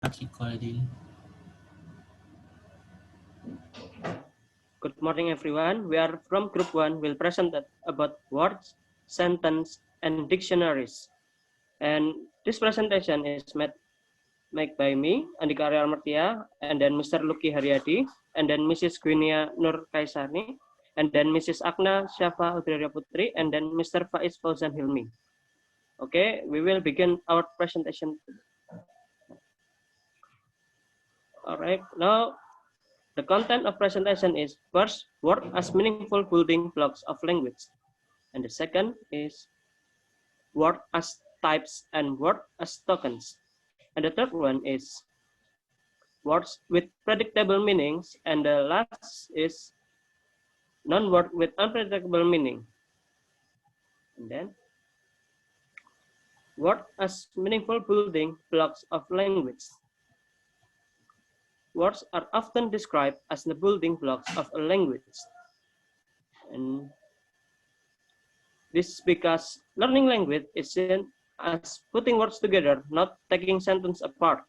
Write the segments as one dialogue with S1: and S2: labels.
S1: Good morning, everyone. We are from Group 1. We'll present about words, sentence, and dictionaries. And this presentation is made by me, Andhika Amartya, and then Mr. Lucky Hariadi, and then Mrs. Guinina Nur Kaesarini, and then Mrs. Aghna, Shafa, Audreia, Putri, and then Mr. Faiz, Fauzan, Hilmi. Okay, we will begin our presentation. All right, now the content of presentation is first, word as meaningful building blocks of language. And the second is word as types and word as tokens. And the third one is words with predictable meanings. And the last is non-word with unpredictable meaning. And then word as meaningful building blocks of language. Words are often described as the building blocks of a language. And this is because learning language isn't as putting words together, not taking sentences apart.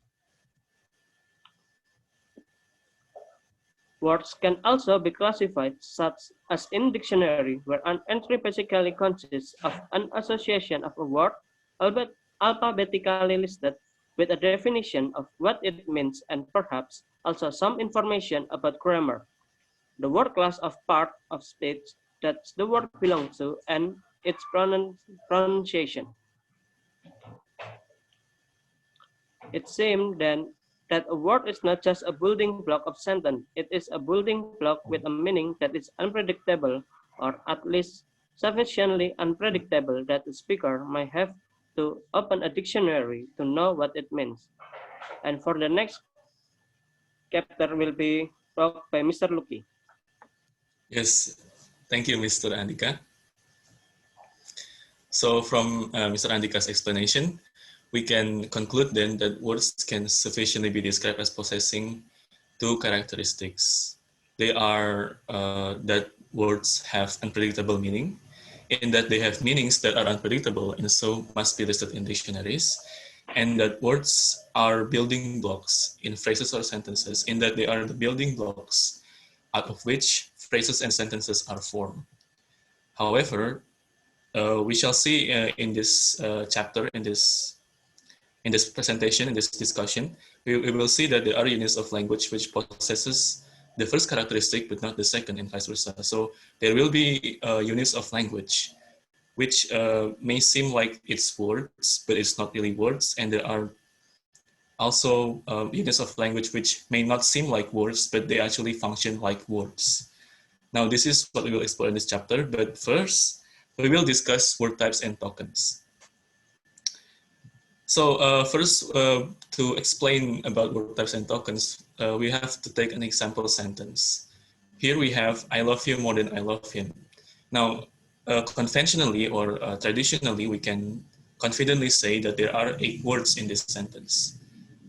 S1: Words can also be classified such as in dictionary, where an entry basically consists of an association of a word alphabetically listed with a definition of what it means and perhaps also some information about grammar, the word class of part of speech that the word belongs to, and its pronunciation. It seems then that a word is not just a building block of sentence, it is a building block with a meaning that is unpredictable, or at least sufficiently unpredictable that the speaker might have to open a dictionary to know what it means. And for the next chapter will be taught by Mr. Lucky.
S2: Yes, thank you, Mr. Andhika. So from Mr. Andhika's explanation, we can conclude then that words can sufficiently be described as possessing two characteristics. They are that words have unpredictable meaning, in that they have meanings that are unpredictable and so must be listed in dictionaries, and that words are building blocks in phrases or sentences, in that they are the building blocks out of which phrases and sentences are formed. However, we shall see in this chapter, in this presentation, in this discussion, we will see that there are units of language which possesses the first characteristic but not the second, and vice versa. So there will be units of language which may seem like it's words, but it's not really words. And there are also units of language which may not seem like words, but they actually function like words. Now, this is what we will explore in this chapter, but first, we will discuss word types and tokens. So first, to explain about word types and tokens, we have to take an example sentence. Here we have, I love you more than I love him. Now, conventionally or traditionally, we can confidently say that there are 8 words in this sentence.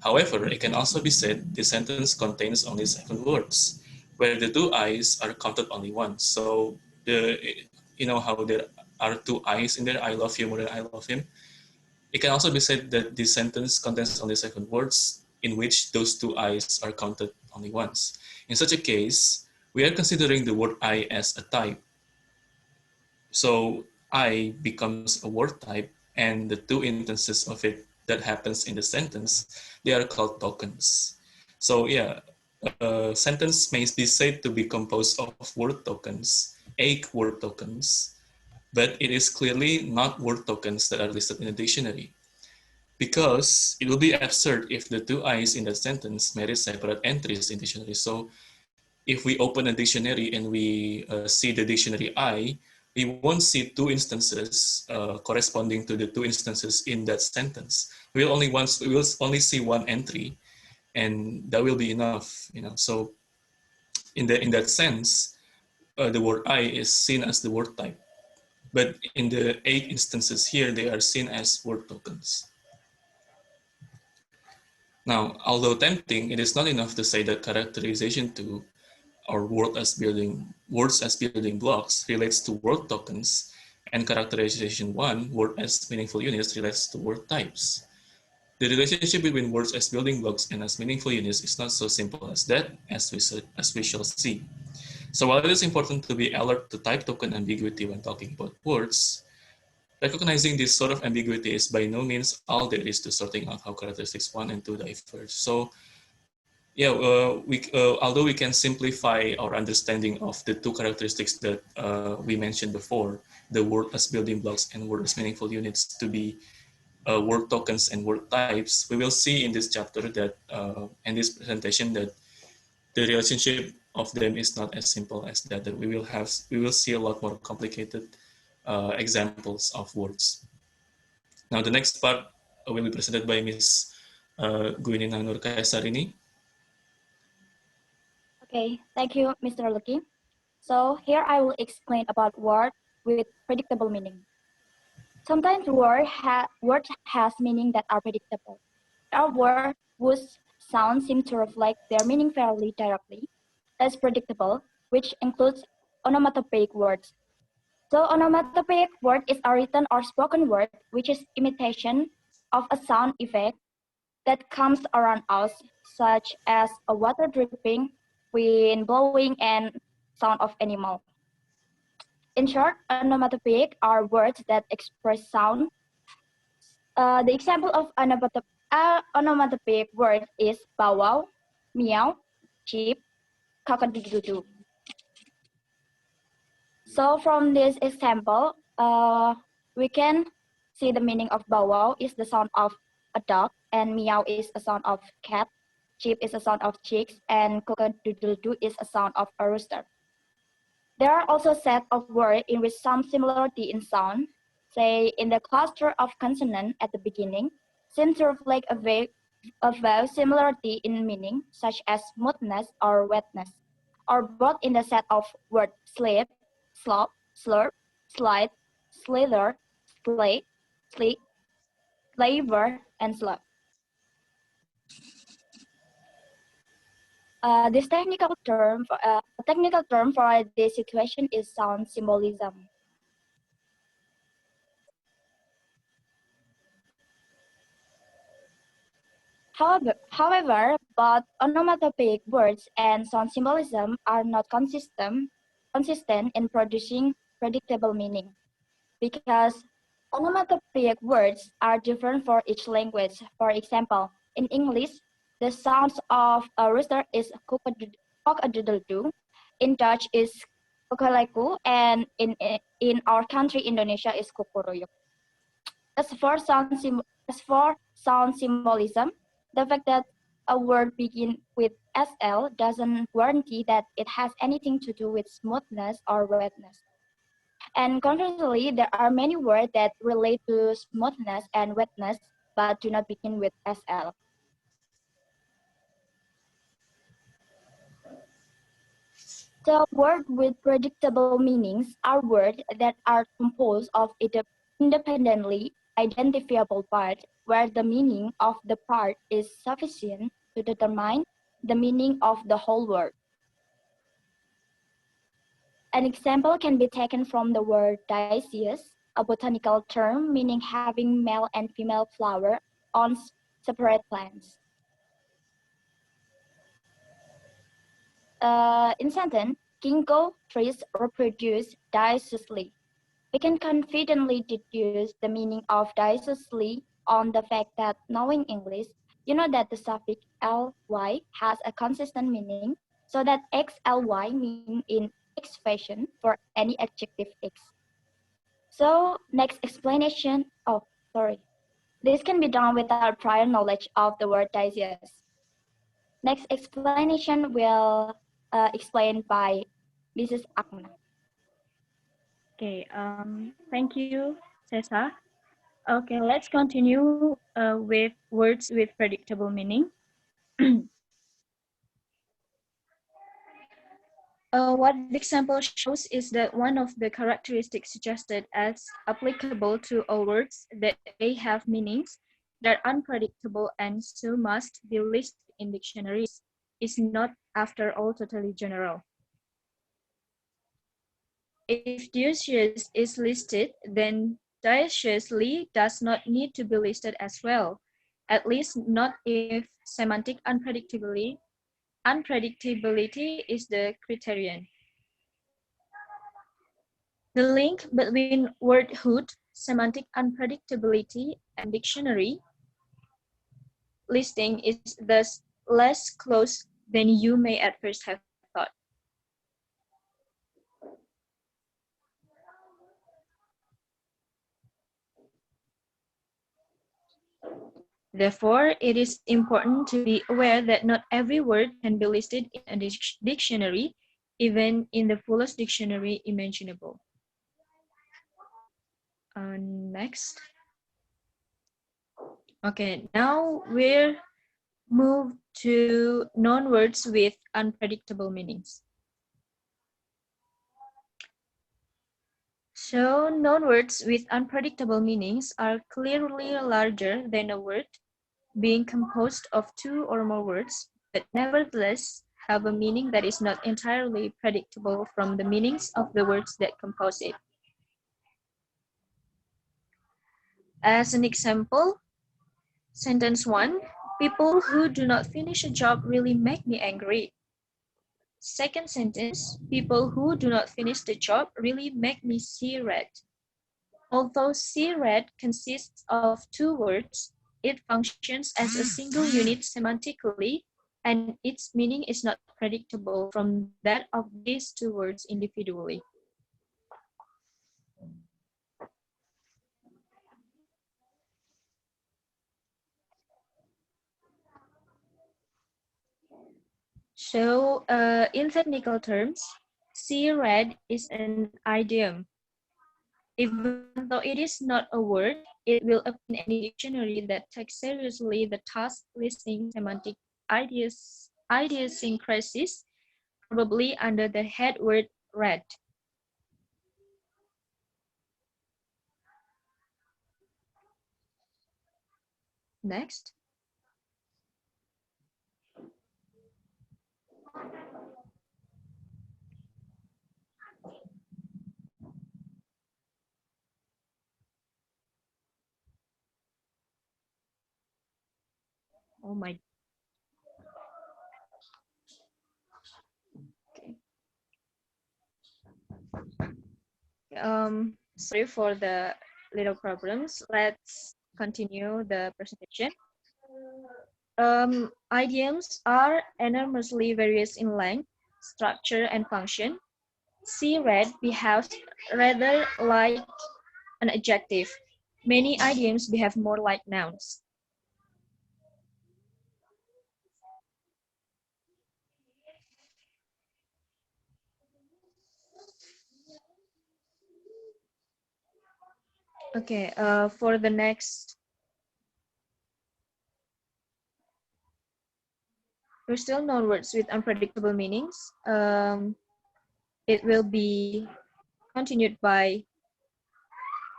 S2: However, it can also be said the sentence contains only 7 words, where the 2 I's are counted only once. So, you know how there are 2 I's in there, I love you more than I love him. It can also be said that this sentence contains only 7 words in which those 2 I's are counted only once. In such a case, we are considering the word I as a type. So I becomes a word type, and the 2 instances of it that happens in the sentence, they are called tokens. So yeah, a sentence may be said to be composed of word tokens, 8 word tokens, but it is clearly not word tokens that are listed in the dictionary, because it will be absurd if the 2 I's in the sentence merit separate entries in dictionary. So if we open a dictionary and we see the dictionary I, we won't see 2 instances corresponding to the 2 instances in that sentence. We will only see 1 entry, and that will be enough. So in that sense, the word I is seen as the word type. But in the 8 instances here, they are seen as word tokens. Now, although tempting, it is not enough to say that characterization 2, or words as building blocks, relates to word tokens, and characterization 1, word as meaningful units, relates to word types. The relationship between words as building blocks and as meaningful units is not so simple as that, as we shall see. So while it is important to be alert to type token ambiguity when talking about words, recognizing this sort of ambiguity is by no means all there is to sorting out how characteristics 1 and 2 diverge. So yeah, although we can simplify our understanding of the two characteristics that we mentioned before, the word as building blocks and word as meaningful units to be word tokens and word types, we will see in this chapter that, in this presentation, that the relationship of them is not as simple as that, that we will see a lot more complicated examples of words. Now, the next part will be presented by Ms. Guinina Nur Kaesarini.
S3: Okay, thank you, Mr. Lucky. So here I will explain about word with predictable meaning. Sometimes word has meaning that are predictable. There are words whose sounds seem to reflect their meaning fairly directly, as predictable, which includes onomatopoeic words. So onomatopoeic word is a written or spoken word, which is imitation of a sound effect that comes around us, such as a water dripping, wind blowing, and sound of animal. In short, onomatopoeic are words that express sound. The example of onomatopoeic word is bow wow, meow, sheep, cock-a-doodle-doo. So from this example, we can see the meaning of bow wow is the sound of a dog, and meow is a sound of cat, sheep is a sound of chicks, and cock-a-doodle-doo is a sound of a rooster. There are also set of words in which some similarity in sound, say in the cluster of consonant at the beginning, seem to reflect a vague similarity in meaning, such as smoothness or wetness, or both in the set of words slip, slop, slurp, slide, slither, slate, sleek, flavor, and slug. This technical term for this situation is sound symbolism. However, both onomatopoeic words and sound symbolism are not consistent in producing predictable meaning, because onomatopoeic words are different for each language. For example, in English, the sounds of a rooster is cock-a-doodle-doo. In Dutch is kokaleku, and in our country Indonesia is kukuroyok. As for sound symbolism, the fact that a word begins with SL doesn't guarantee that it has anything to do with smoothness or wetness. And conversely, there are many words that relate to smoothness and wetness but do not begin with SL. So words with predictable meanings are words that are composed of independently identifiable parts where the meaning of the part is sufficient to determine the meaning of the whole word. An example can be taken from the word dioecious, a botanical term meaning having male and female flower on separate plants. In sentence, ginkgo trees reproduce dioeciously. We can confidently deduce the meaning of dioeciously on the fact that, knowing English, you know that the suffix ly has a consistent meaning, so that xly means in x fashion for any adjective x. So next explanation, this can be done without prior knowledge of the word dioecious. Next explanation will explained by Mrs. Aghna.
S4: Okay, thank you, Cesar. Okay, let's continue with words with predictable meaning. What the example shows is that one of the characteristics suggested as applicable to all words that they have meanings that are unpredictable and so must be listed in dictionaries is not, after all, totally general. If dioecious is listed, then dioeciously does not need to be listed as well, at least not if semantic unpredictability is the criterion. The link between wordhood, semantic unpredictability, and dictionary listing is thus less close than you may at first have thought. Therefore, it is important to be aware that not every word can be listed in a dictionary, even in the fullest dictionary imaginable. Next. Okay, now we're moved to non-words with unpredictable meanings. So, non-words with unpredictable meanings are clearly larger than a word, being composed of two or more words, but nevertheless have a meaning that is not entirely predictable from the meanings of the words that compose it. As an example, sentence 1, people who do not finish a job really make me angry. Second sentence, people who do not finish the job really make me see red. Although see red consists of two words, it functions as a single unit semantically, and its meaning is not predictable from that of these two words individually. So, in technical terms, see red is an idiom. Even though it is not a word, it will appear in any dictionary that takes seriously the task listing semantic idiosyncrasies, probably under the head word red. Next. Oh my. Okay. Sorry for the little problems. Let's continue the presentation. Idioms are enormously various in length, structure, and function. See red behaves rather like an adjective. Many idioms behave more like nouns. Okay, for the next, we're still non-words with unpredictable meanings. It will be continued by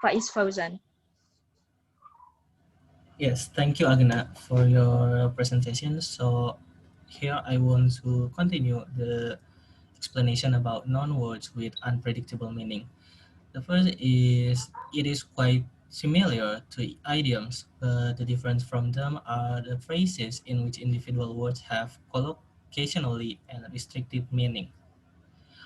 S4: Faiz Fauzan.
S5: Yes, thank you, Aghna, for your presentation. So here I want to continue the explanation about non-words with unpredictable meaning. The first is it is quite similar to idioms, but the difference from them are the phrases in which individual words have collocationally and restrictive meaning.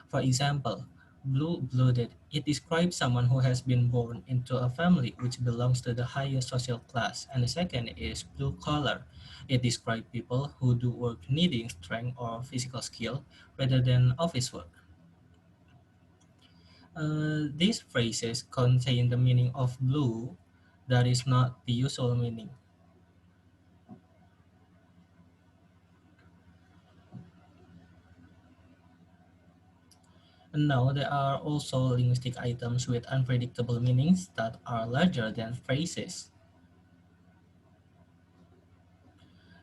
S5: For example, blue-blooded, it describes someone who has been born into a family which belongs to the higher social class. And the second is blue-collar. It describes people who do work needing strength or physical skill rather than office work. These phrases contain the meaning of blue that is not the usual meaning. And now there are also linguistic items with unpredictable meanings that are larger than phrases.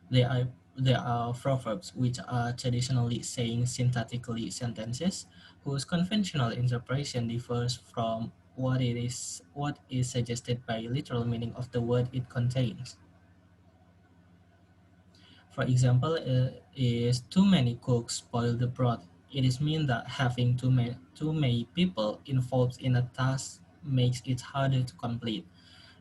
S5: There are proverbs which are traditionally saying syntactically sentences whose conventional interpretation differs from what is suggested by literal meaning of the word it contains. For example, is too many cooks spoil the broth. It is mean that having too many people involved in a task makes it harder to complete.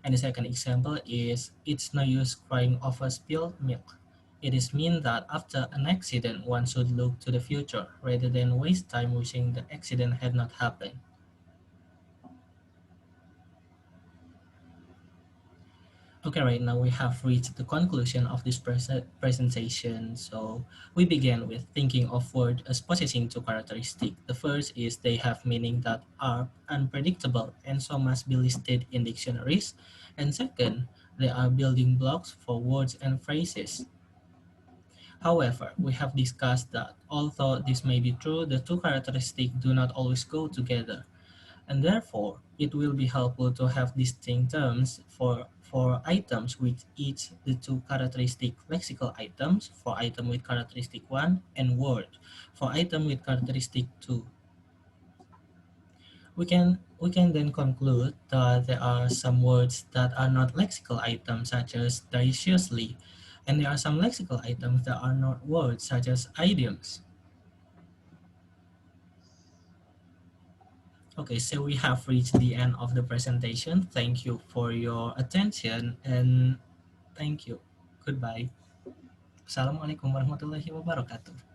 S5: And the second example is, it's no use crying over spilled milk. It is mean that after an accident, one should look to the future rather than waste time wishing the accident had not happened. Okay, right now we have reached the conclusion of this presentation. So we begin with thinking of words as possessing two characteristics. The first is they have meaning that are unpredictable and so must be listed in dictionaries. And second, they are building blocks for words and phrases. However, we have discussed that although this may be true, the two characteristics do not always go together, and therefore it will be helpful to have distinct terms for items with each the two characteristic lexical items for item with characteristic 1 and word for item with characteristic 2. We can then conclude that there are some words that are not lexical items such as deliciously, and there are some lexical items that are not words such as idioms. Okay, so we have reached the end of the presentation. Thank you for your attention and thank you. Goodbye. Assalamualaikum warahmatullahi wabarakatuh.